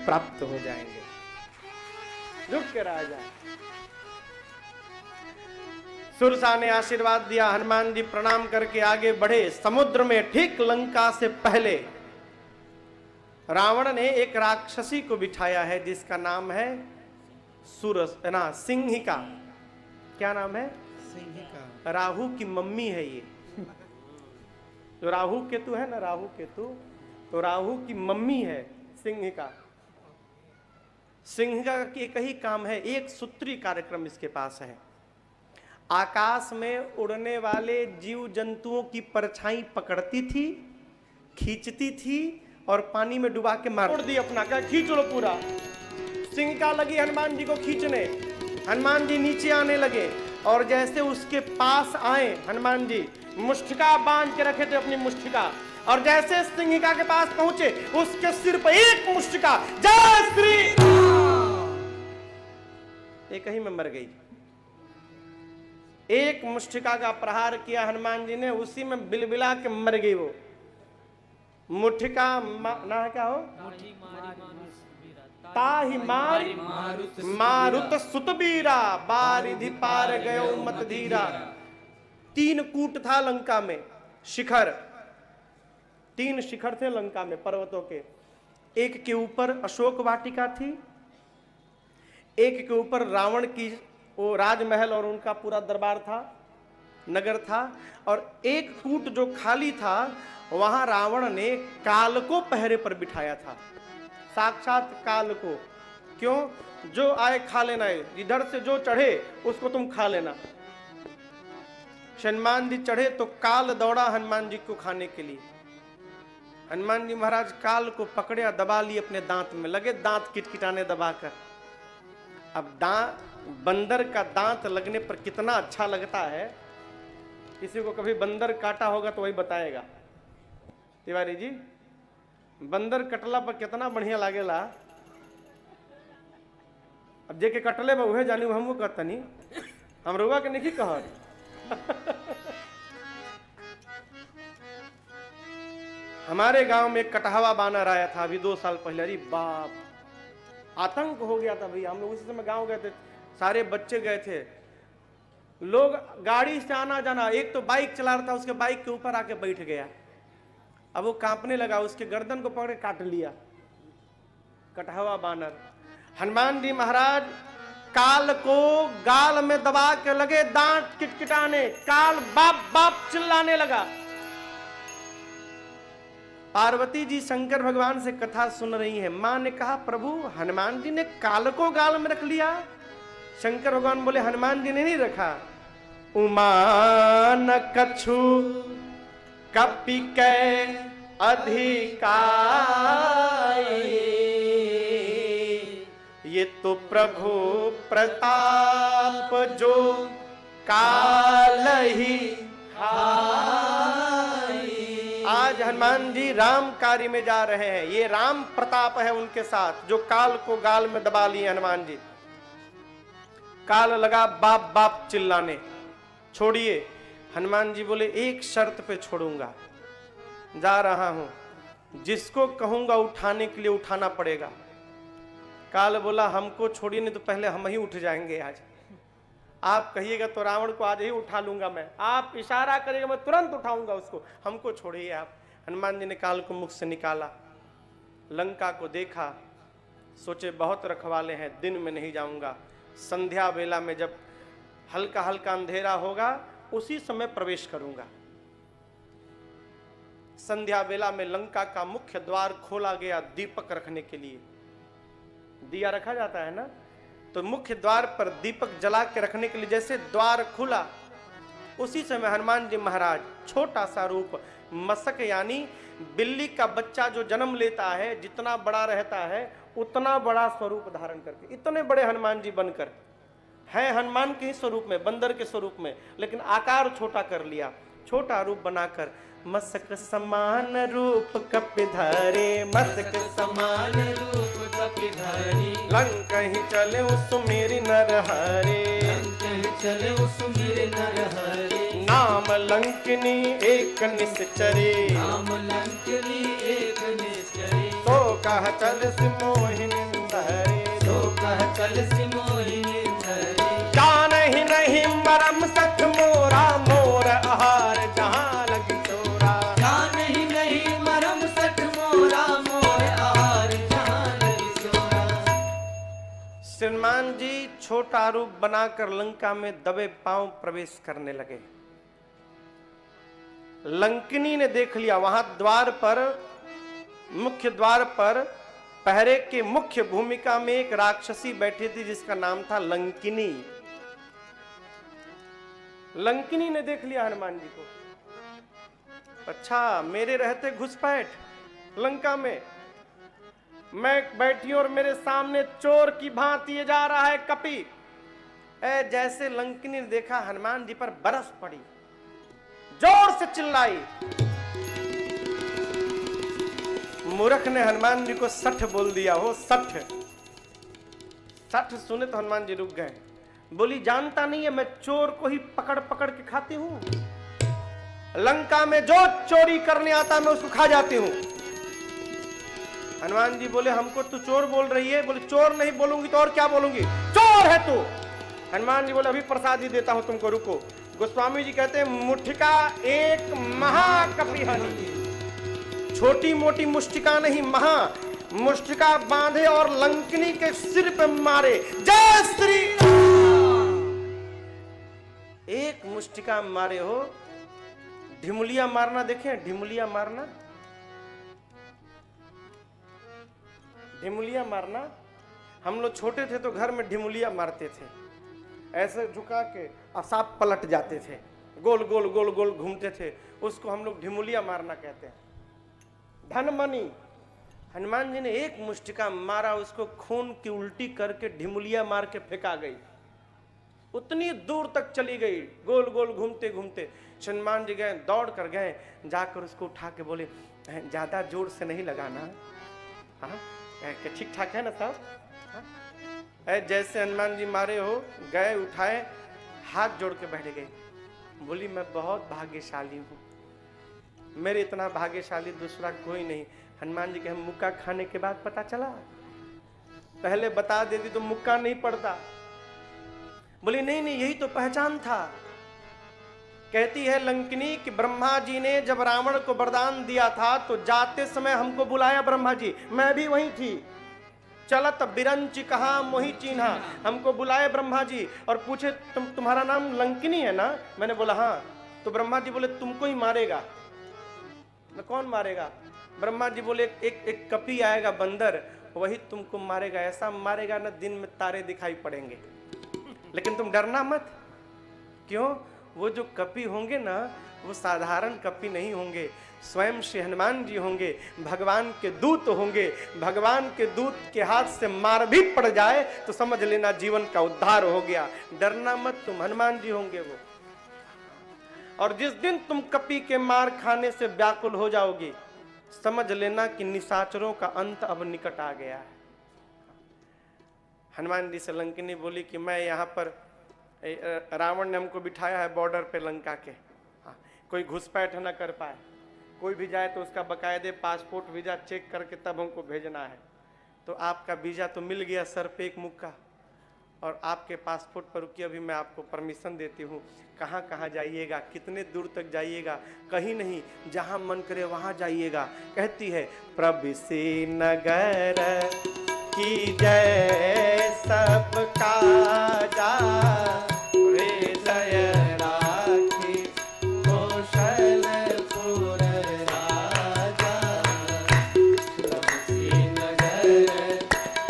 प्राप्त हो जाएंगे। झुक के राजा। सुरसा ने आशीर्वाद दिया, हनुमान जी प्रणाम करके आगे बढ़े समुद्र में। ठीक लंका से पहले रावण ने एक राक्षसी को बिठाया है जिसका नाम है सिंहिका। क्या नाम है? सिंहिका। राहु की मम्मी है ये। जो राहु केतु है ना, राहु केतु, तो राहु की मम्मी है सिंहिका। सिंहिका का एक ही काम है, एक सूत्री कार्यक्रम इसके पास है। आकाश में उड़ने वाले जीव जंतुओं की परछाई पकड़ती थी, खींचती थी और पानी में डुबा के मार दी अपना। क्या खींच लो पूरा। सिंहिका लगी हनुमान जी को खींचने। हनुमान जी नीचे आने लगे और जैसे उसके पास आए हनुमान जी, मुष्टिका बांध के रखे थे अपनी मुष्टिका, और जैसे सिंहिका के पास पहुंचे उसके सिर पर एक मुष्टिका, जय श्री एक ही में मर गई। एक मुष्टिका का प्रहार किया हनुमान जी ने, उसी में बिलबिला के मर गई वो मुठिका। ना क्या हो, ताहि मारी मारुत सुतबीरा, बारिधि पार गयो मत धीरा। 3 कूट था लंका में, शिखर, 3 शिखर थे लंका में पर्वतों के। एक के ऊपर अशोक वाटिका थी, एक के ऊपर रावण की वो राजमहल और उनका पूरा दरबार था, नगर था, और एक कूट जो खाली था वहां रावण ने काल को पहरे पर बिठाया था, साक्षात काल को। क्यों? जो आए खा लेना है, इधर से जो चढ़े उसको तुम खा लेना। हनुमान जी चढ़े तो काल दौड़ा हनुमान जी को खाने के लिए। हनुमान जी महाराज काल को पकड़े, दबा लिए अपने दांत में, लगे दांत किटकिटाने दबाकर। अब बंदर का दांत लगने पर कितना अच्छा लगता है, किसी को कभी बंदर काटा होगा तो वही बताएगा। तिवारी जी, बंदर कटला पर कितना बढ़िया लागेला। अब जे के कटले में उहे जानी, हमको कहतनी, हम रुआ के नहीं कह। हमारे गांव में एक कटहवा बानर आया था अभी 2 साल पहले। अरे बाप, आतंक हो गया था भैया। हम लोग उसी समय गांव गए थे, सारे बच्चे गए थे, लोग गाड़ी से आना जाना। एक तो बाइक चला रहा था, उसके बाइक के ऊपर आके बैठ गया। अब वो कांपने लगा, उसके गर्दन को पकड़ काट लिया कटहवा बानर। हनुमान जी महाराज काल को गाल में दबा के लगे दांत किटकिटाने। काल बाप बाप चिल्लाने लगा। पार्वती जी शंकर भगवान से कथा सुन रही है। मां ने कहा, प्रभु हनुमान जी ने काल को गाल में रख लिया। शंकर भगवान बोले, हनुमान जी ने नहीं रखा। उमा न कछु कपि कै अधिकार, ये तो प्रभु प्रताप जो काल ही आज हनुमान जी राम कार्य में जा रहे हैं। ये राम प्रताप है उनके साथ, जो काल को गाल में दबा लिए हनुमान जी। काल लगा बाप बाप चिल्लाने, छोड़िए। हनुमान जी बोले, एक शर्त पे छोड़ूंगा, जा रहा हूं, जिसको कहूंगा उठाने के लिए उठाना पड़ेगा। काल बोला, हमको छोड़िए, नहीं तो पहले हम ही उठ जाएंगे आज। आप कहिएगा तो रावण को आज ही उठा लूंगा मैं, आप इशारा करिएगा मैं तुरंत उठाऊंगा उसको, हमको छोड़िए आप। हनुमान जी ने काल को मुख से निकाला, लंका को देखा, सोचे बहुत रखवाले हैं, दिन में नहीं जाऊंगा, संध्या बेला में जब हल्का हल्का अंधेरा होगा उसी समय प्रवेश करूंगा। संध्या बेला में लंका का मुख्य द्वार खोला गया दीपक रखने के लिए। दिया रखा जाता है ना, तो मुख्य द्वार पर दीपक जला के रखने के लिए जैसे द्वार खुला, उसी समय हनुमान जी महाराज छोटा सा रूप, मसक यानी बिल्ली का बच्चा जो जन्म लेता है, जितना बड़ा रहता है उतना बड़ा स्वरूप धारण करके, इतने बड़े हनुमान जी बनकर है, हनुमान के ही स्वरूप में, बंदर के स्वरूप में, लेकिन आकार छोटा कर लिया, छोटा रूप बनाकर मसक समान रूप कपिधारे, मसक समान रूप कपिधारे, लंक ही चले सुमेरी नरहरे, लंक ही चले सुमेरी नरहरे, नाम लंकिनी एक निश्चरे, नाम लंकिनी एक निश्चरे, तो कह चल मोहिनी श्रीमान जी छोटा रूप बनाकर लंका में दबे पांव प्रवेश करने लगे। लंकिनी ने देख लिया, वहां द्वार पर, मुख्य द्वार पर पहरे के मुख्य भूमिका में एक राक्षसी बैठी थी जिसका नाम था लंकिनी। लंकिनी ने देख लिया हनुमान जी को, अच्छा मेरे रहते घुसपैठ लंका में, मैं बैठी और मेरे सामने चोर की भांति ये जा रहा है कपि। जैसे लंकिनी ने देखा हनुमान जी पर बरस पड़ी, जोर से चिल्लाई। मूर्ख ने हनुमान जी को 60 बोल दिया हो, 60। 60 सुने तो हनुमान जी रुक गए। बोली जानता नहीं है मैं चोर को ही पकड़ पकड़ के खाती हूं, लंका में जो चोरी करने आता मैं उसको खा जाती हूं। हनुमान जी बोले हमको तू चोर बोल रही है? बोले चोर नहीं बोलूंगी तो और क्या बोलूंगी, चोर है तू। हनुमान जी बोले अभी प्रसाद ही देता हूं तुमको, रुको। गोस्वामी जी कहते हैं मुठिका एक महाकपिहानी, छोटी मोटी मुष्टिका नहीं, महा मुष्टिका बांधे और लंकिनी के सिर पे मारे। जय श्री एक मुष्टिका मारे हो। ढिमुलिया मारना देखे, ढिमुलिया मारना, ढिमुलिया मारना। हम लोग छोटे थे तो घर में ढिमुलिया मारते थे, ऐसे झुका के और सांप पलट जाते थे, गोल गोल गोल गोल घूमते थे, उसको हम लोग ढिमुलिया मारना कहते हैं। धनमणि, हनुमान जी ने एक मुष्टिका मारा, उसको खून की उल्टी करके ढिमुलिया मार के फेंका गई, उतनी दूर तक चली गई, गोल गोल घूमते घूमते। हनुमान जी गए, दौड़ कर गए, जाकर उसको उठा के बोले ज्यादा जोर से नहीं लगाना, हाँ ठीक ठाक है ना सब, हाँ? जैसे हनुमान जी मारे हो गए, उठाए, हाथ जोड़ के बैठ गए। बोली मैं बहुत भाग्यशाली हूँ, मेरे इतना भाग्यशाली दूसरा कोई नहीं। हनुमान जी के हम मुक्का खाने के बाद पता चला, पहले बता देती तो मुक्का नहीं पड़ता। बोली नहीं नहीं यही तो पहचान था। कहती है लंकिनी कि ब्रह्मा जी ने जब रावण को वरदान दिया था तो जाते समय हमको बुलाया ब्रह्मा जी, मैं भी वहीं थी। चलत बिरंच कहा मोहि चिन्हा, हमको बुलाए ब्रह्मा जी और पूछे तुम्हारा नाम लंकिनी है ना? मैंने बोला हाँ। तो ब्रह्मा जी बोले तुमको ही मारेगा। मैं कौन मारेगा? ब्रह्मा जी बोले एक कपि आएगा बंदर, वही तुमको मारेगा, ऐसा मारेगा ना दिन में तारे दिखाई पड़ेंगे, लेकिन तुम डरना मत। क्यों? वो जो कपि होंगे ना वो साधारण कपि नहीं होंगे, स्वयं श्री हनुमान जी होंगे, भगवान के दूत होंगे। भगवान के दूत के हाथ से मार भी पड़ जाए तो समझ लेना जीवन का उद्धार हो गया। डरना मत, तुम हनुमान जी होंगे वो। और जिस दिन तुम कपि के मार खाने से व्याकुल हो जाओगी समझ लेना कि निशाचरों का अंत अब निकट आ गया है। हनुमान जी से लंकिनी बोली कि मैं यहाँ पर, रावण ने हमको बिठाया है बॉर्डर पे लंका के, कोई घुसपैठ न कर पाए, कोई भी जाए तो उसका बकायदे पासपोर्ट वीजा चेक करके तब हमको भेजना है। तो आपका वीजा तो मिल गया सर पे एक मुक्का, और आपके पासपोर्ट पर रुकिए अभी मैं आपको परमिशन देती हूँ। कहाँ कहाँ जाइएगा, कितने दूर तक जाइएगा? कहीं नहीं, जहाँ मन करे वहाँ जाइएगा। कहती है प्रविशि नगर की जय सबका जा, हृदय राखी कौशलपुर राजा। प्रविशि नगर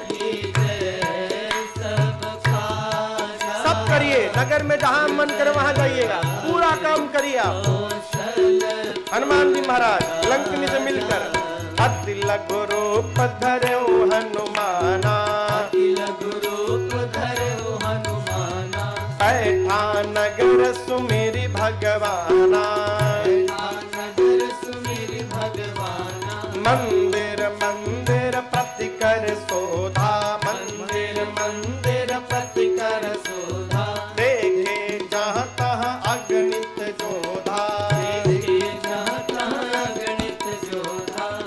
की जय सबका जा। सब करिए, नगर में जहां मन करे वहां जाइएगा, पूरा काम करिए आप। हनुमान जी महाराज लंकिनी से मिलकर अति लघु रूप धरो हनुमाना, बैठा नगर सुमेरि भगवाना, मंदिर मंदिर प्रति कर शोधा, मंदिर मंदिर प्रति कर शोधा। देखे जहाँ तहाँ अगणित जोधा,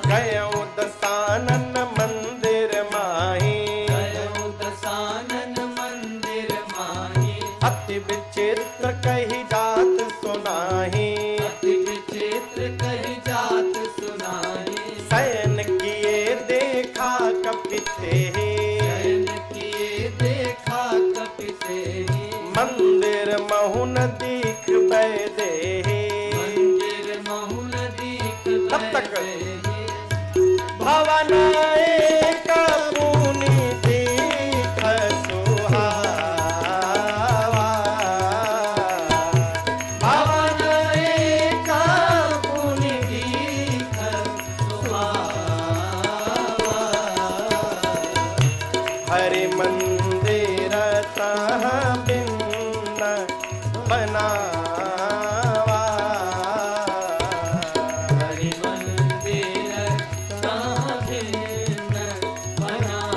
गयो दसानन मंदिर माही, अति विचित्र कही जात सुनाही, शयन किए देखा कपि थे, भवन एक पुनि दीख सुहावा, भवन एक पुनि दीख सुहावा, हरि मंदिर तह भिन्न बनावा, हरि मंदिर तह भिन्न बनावा,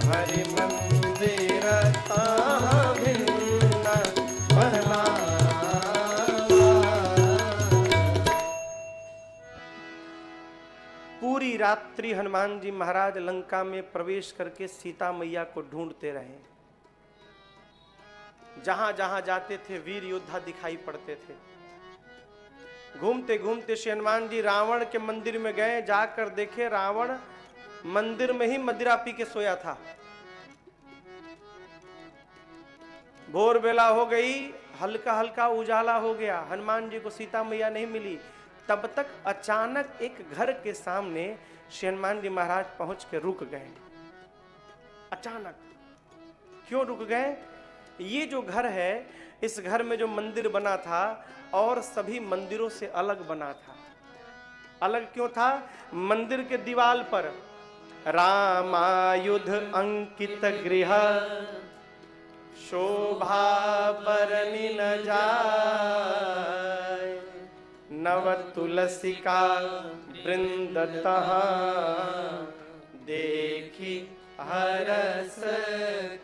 हरि मंदिर तह भिन्न बनावा। पूरी रात्रि हनुमान जी महाराज लंका में प्रवेश करके सीता मैया को ढूंढते रहे। जहां जहां जाते थे वीर योद्धा दिखाई पड़ते थे। घूमते घूमते श्री हनुमान जी रावण के मंदिर में गए। जाकर देखे रावण मंदिर में ही मदिरा पी के सोया था। भोर बेला हो गई, हल्का हल्का उजाला हो गया, हनुमान जी को सीता मैया नहीं मिली। तब तक अचानक एक घर के सामने श्री हनुमान जी महाराज पहुंच के रुक गए। अचानक क्यों रुक गए? ये जो घर है, इस घर में जो मंदिर बना था और सभी मंदिरों से अलग बना था। अलग क्यों था? मंदिर के दीवार पर रामायुध अंकित गृह शोभा बरनि न जाय, नव तुलसिका वृंद तहाँ देखी हरस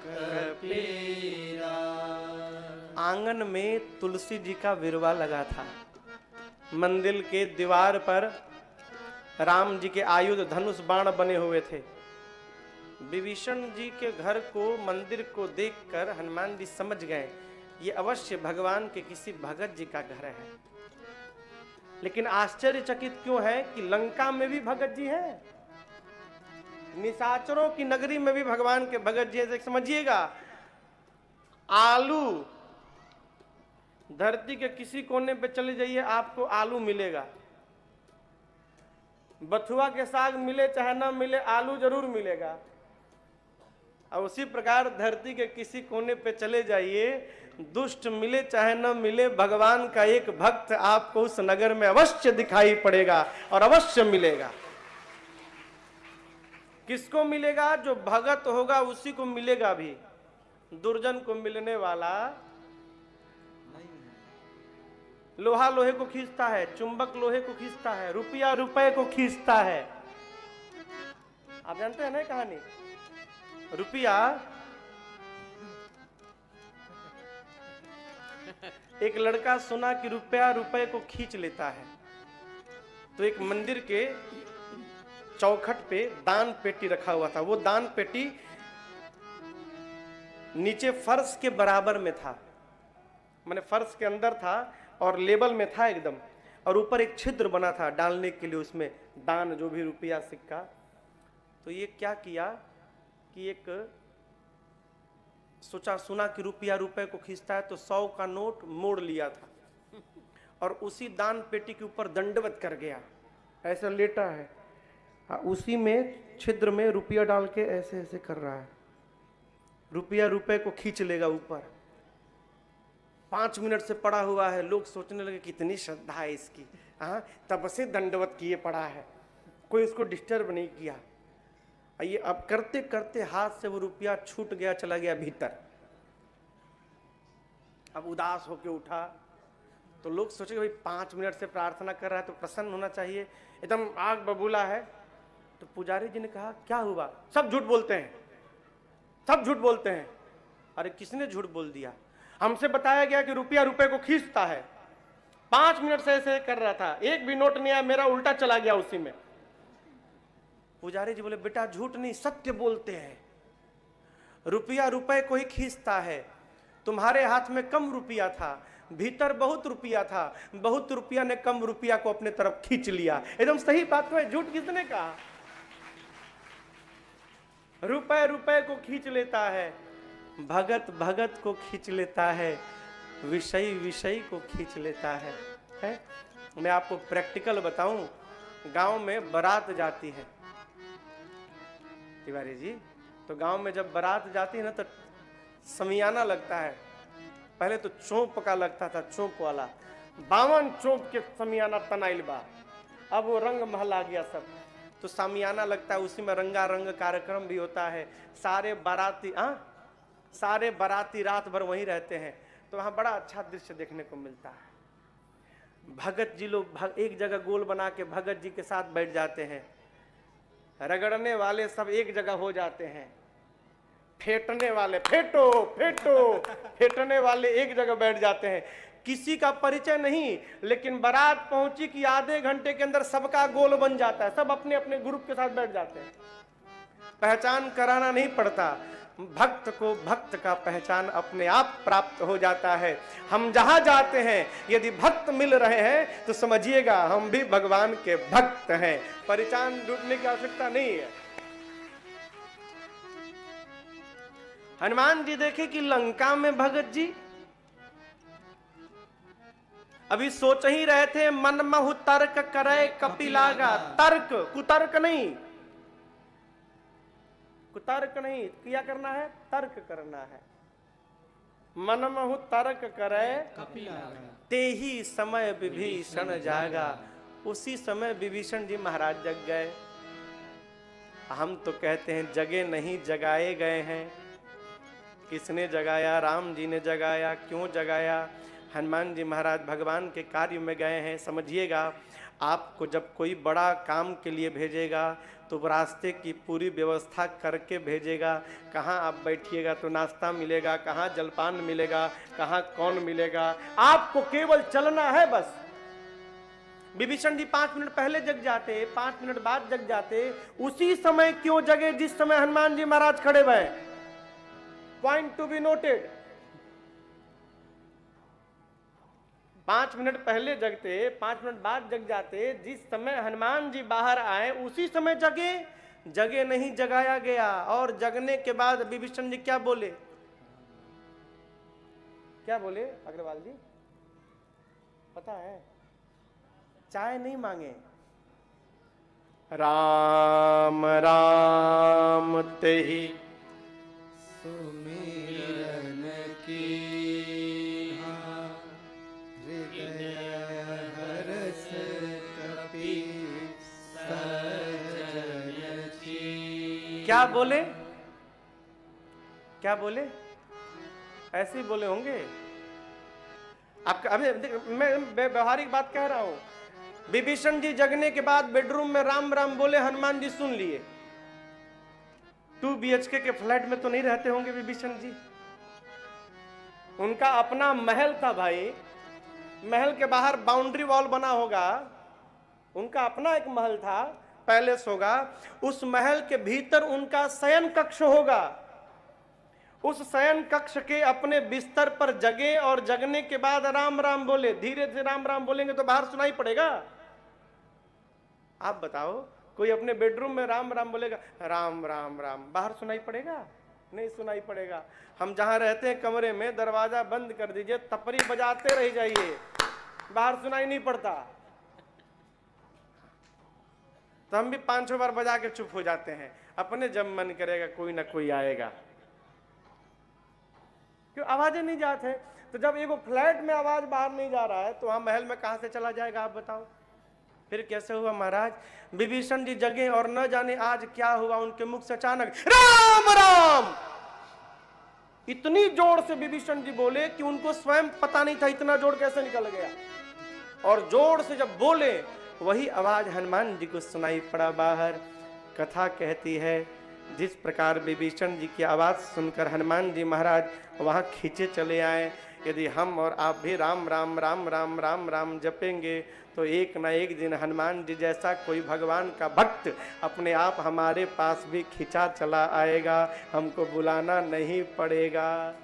कपीरा। आंगन में तुलसी जी का विरवा लगा था। मंदिर के दीवार पर राम जी के आयुध धनुष बाण बने हुए थे। विभीषण जी के घर को, मंदिर को देखकर हनुमान जी समझ गए ये अवश्य भगवान के किसी भगत जी का घर है। लेकिन आश्चर्यचकित क्यों है कि लंका में भी भगत जी हैं, निशाचरों की नगरी में भी भगवान के भगत जी हैं। समझिएगा, आलू धरती के किसी कोने पे चले जाइए आपको आलू मिलेगा। बथुआ के साग मिले चाहे ना मिले, आलू जरूर मिलेगा। और उसी प्रकार धरती के किसी कोने पे चले जाइए, दुष्ट मिले चाहे न मिले, भगवान का एक भक्त आपको उस नगर में अवश्य दिखाई पड़ेगा और अवश्य मिलेगा। किसको मिलेगा? जो भगत होगा उसी को मिलेगा भी। दुर्जन को मिलने वाला लोहा लोहे को खींचता है, चुंबक लोहे को खींचता है, रुपया रुपए को खींचता है। आप जानते हैं ना कहानी? रुपया एक लड़का सुना कि रुपया रुपए को खींच लेता है, तो एक मंदिर के चौखट पे दान पेटी रखा हुआ था। वो दान पेटी नीचे फर्श के बराबर में था, माने फर्श के अंदर था और लेवल में था एकदम, और ऊपर एक छिद्र बना था डालने के लिए उसमें दान, जो भी रुपया सिक्का। तो ये क्या किया कि एक सोचा, सुना कि रुपया रुपए को खींचता है, तो 100 का नोट मोड़ लिया था और उसी दान पेटी के ऊपर दंडवत कर गया। ऐसा लेटा है, उसी में छिद्र में रुपया डाल के ऐसे ऐसे कर रहा है। रुपया रुपए को खींच लेगा ऊपर। 5 मिनट से पड़ा हुआ है। लोग सोचने लगे कितनी श्रद्धा है इसकी, हाँ, तब से दंडवत किए पड़ा है, कोई उसको डिस्टर्ब नहीं किया। ये अब करते करते हाथ से वो रुपया छूट गया, चला गया भीतर। अब उदास होके उठा तो लोग सोचे भाई 5 मिनट से प्रार्थना कर रहा है तो प्रसन्न होना चाहिए, एकदम आग बबूला है। तो पुजारी जी ने कहा क्या हुआ? सब झूठ बोलते हैं, सब झूठ बोलते हैं। अरे किसने झूठ बोल दिया? हमसे बताया गया कि रुपया रुपए को खींचता है। 5 मिनट से ऐसे कर रहा था, एक भी नोट नहीं आया, मेरा उल्टा चला गया उसी में। पुजारी जी बोले बेटा झूठ नहीं, सत्य बोलते हैं। रुपया रुपए को ही खींचता है। तुम्हारे हाथ में कम रुपया था, भीतर बहुत रुपया था, बहुत रुपया ने कम रुपया को अपने तरफ खींच लिया। एकदम सही बात है, झूठ किसने कहा? रुपए रुपए को खींच लेता है, भगत भगत को खींच लेता है, विषय विषय को खींच लेता है। है। मैं आपको प्रैक्टिकल बताऊं, गांव में बारात जाती है तिवारी जी, तो गांव में जब बारात जाती है ना तो समियाना लगता है। पहले तो चौंप का लगता था, चौंप वाला 52 चौंप के समियाना तनाइल बा। अब वो रंग महल आ गया सब, तो सामियाना लगता है, उसी में रंगारंग कार्यक्रम भी होता है। सारे बाराती रात भर वहीं रहते हैं, तो वहां बड़ा अच्छा दृश्य देखने को मिलता है। भगत जी लोग एक जगह गोल बना के भगत जी के साथ बैठ जाते हैं, रगड़ने वाले सब एक जगह हो जाते हैं, फेंटने वाले फेंटने वाले एक जगह बैठ जाते हैं। किसी का परिचय नहीं, लेकिन बारात पहुंची कि आधे घंटे के अंदर सबका गोल बन जाता है, सब अपने अपने ग्रुप के साथ बैठ जाते हैं। पहचान कराना नहीं पड़ता, भक्त को भक्त का पहचान अपने आप प्राप्त हो जाता है। हम जहां जाते हैं यदि भक्त मिल रहे हैं तो समझिएगा हम भी भगवान के भक्त हैं, परिचान ढूंढने की आवश्यकता नहीं है। हनुमान जी देखे कि लंका में भगत जी अभी सोच ही रहे थे, मन महु तर्क करे कपिलागा। तर्क कुतर्क नहीं, कुतर्क नहीं, क्या करना है? तर्क करना है। मन महु तर्क करे कपिलागा। ते ही समय विभीषण जागा। उसी समय विभीषण जी महाराज जग गए। हम तो कहते हैं जगे नहीं जगाए गए हैं। किसने जगाया? राम जी ने जगाया। क्यों जगाया? हनुमान जी महाराज भगवान के कार्य में गए हैं। समझिएगा, आपको जब कोई बड़ा काम के लिए भेजेगा तो रास्ते की पूरी व्यवस्था करके भेजेगा। कहाँ आप बैठिएगा तो नाश्ता मिलेगा, कहाँ जलपान मिलेगा, कहाँ कौन मिलेगा, आपको केवल चलना है बस। विभीषण जी 5 मिनट पहले जग जाते, 5 मिनट बाद जग जाते, उसी समय क्यों जगे जिस समय हनुमान जी महाराज खड़े हुए? Point to be noted. 5 minute पहले जगते, 5 मिनट बाद जग जाते, जिस समय हनुमान जी बाहर आए उसी समय जगे। जगे नहीं जगाया गया। और जगने के बाद विभीषण जी क्या बोले? क्या बोले अग्रवाल जी? पता है? चाय नहीं मांगे, राम राम ते ही सुमिरन की हृदय हरस कपि सजन की। क्या बोले? क्या बोले? ऐसे ही बोले होंगे। आपका अभी मैं व्यवहारिक बात कह रहा हूं। विभीषण जी जगने के बाद बेडरूम में राम राम बोले, हनुमान जी सुन लिए। 2 BHK के फ्लैट में तो नहीं रहते होंगे विभीषण जी। उनका अपना महल था भाई। महल के बाहर बाउंड्री वॉल बना होगा, उनका अपना एक महल था, पैलेस होगा। उस महल के भीतर उनका शयन कक्ष होगा। उस शयन कक्ष के अपने बिस्तर पर जगे और जगने के बाद राम राम बोले। धीरे से राम राम बोलेंगे तो बाहर सुनाई पड़ेगा? आप बताओ, कोई अपने बेडरूम में राम राम बोलेगा, राम राम राम, बाहर सुनाई पड़ेगा? नहीं सुनाई पड़ेगा। हम जहां रहते हैं कमरे में दरवाजा बंद कर दीजिए, तपरी बजाते रह जाइए, बाहर सुनाई नहीं पड़ता। तो हम भी 5-6 बार बजा के चुप हो जाते हैं। अपने जब मन करेगा कोई ना कोई आएगा, क्यों आवाजें नहीं जाते। तो जब एगो फ्लैट में आवाज बाहर नहीं जा रहा है तो वहां महल में कहां से चला जाएगा? आप बताओ। फिर कैसे हुआ महाराज? विभीषण जी जगे और न जाने आज क्या हुआ, उनके मुख से अचानक राम राम इतनी जोर से विभीषण जी बोले कि उनको स्वयं पता नहीं था इतना जोर कैसे निकल गया। और जोर से जब बोले वही आवाज हनुमान जी को सुनाई पड़ा बाहर। कथा कहती है जिस प्रकार विभीषण जी की आवाज सुनकर हनुमान जी महाराज वहां खींचे चले आए। यदि हम और आप भी राम राम राम राम राम राम जपेंगे तो एक ना एक दिन हनुमान जी जैसा कोई भगवान का भक्त अपने आप हमारे पास भी खिंचा चला आएगा, हमको बुलाना नहीं पड़ेगा।